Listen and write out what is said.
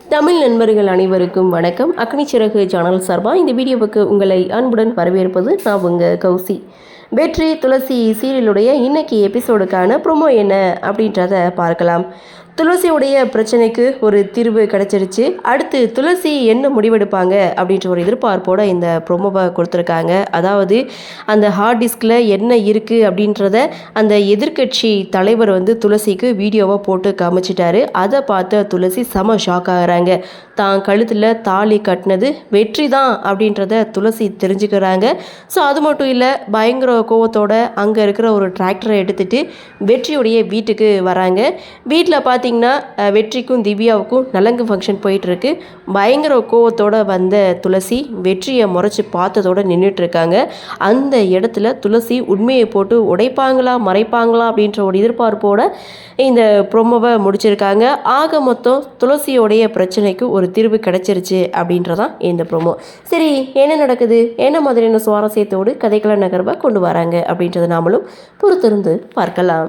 தமிழ் நண்பர்கள் அனைவருக்கும் வணக்கம். அக்னி சிறகு சேனல் சார்பாக இந்த வீடியோவுக்கு உங்களை அன்புடன் வரவேற்பது நான் உங்கள் கௌசி. வெற்றி துளசி சீரியலுடைய இன்னைக்கு எபிசோடுக்கான ப்ரோமோ என்ன அப்படின்றத பார்க்கலாம். துளசியுடைய பிரச்சனைக்கு ஒரு தீர்வு கிடச்சிருச்சு. அடுத்து துளசி என்ன முடிவெடுப்பாங்க அப்படின்ற ஒரு எதிர்பார்ப்போடு இந்த ப்ரோமோவை கொடுத்துருக்காங்க. அதாவது அந்த ஹார்ட் டிஸ்கில் என்ன இருக்குது அப்படின்றத அந்த எதிர்கட்சி தலைவர் துளசிக்கு வீடியோவை போட்டு காமிச்சிட்டாரு. அதை பார்த்த துளசி செம ஷாக் ஆகிறாங்க. தான் கழுத்தில் தாலி கட்டினது வெற்றி தான் அப்படின்றத துளசி தெரிஞ்சுக்கிறாங்க. ஸோ அது மட்டும் இல்லை, பயங்கர கோவத்தோட அங்கே இருக்கிற ஒரு டிராக்டரை எடுத்துகிட்டு வெற்றியுடைய வீட்டுக்கு வராங்க. வீட்டில் பார்த்திங்கன்னா வெற்றிக்கும் திவ்யாவுக்கும் நலங்கு ஃபங்க்ஷன் போயிட்டுருக்கு. பயங்கர கோவத்தோடு வந்த துளசி வெற்றியை முறைச்சி பார்த்ததோடு நின்றுட்டுருக்காங்க. அந்த இடத்துல துளசி உண்மையை போட்டு உடைப்பாங்களா மறைப்பாங்களா அப்படின்ற ஒரு எதிர்பார்ப்போடு இந்த ப்ரோமோவை முடிச்சிருக்காங்க. ஆக மொத்தம் துளசியோடைய பிரச்சனைக்கு ஒரு தீர்வு கிடைச்சிருச்சு அப்படின்றதான் இந்த ப்ரோமோ. சரி, என்ன நடக்குது, என்ன மாதிரியான சுவாரஸ்யத்தோடு கதைக்கள நகர்வை கொண்டு வராங்க அப்படின்றத நாமளும் பொறுத்திருந்து பார்க்கலாம்.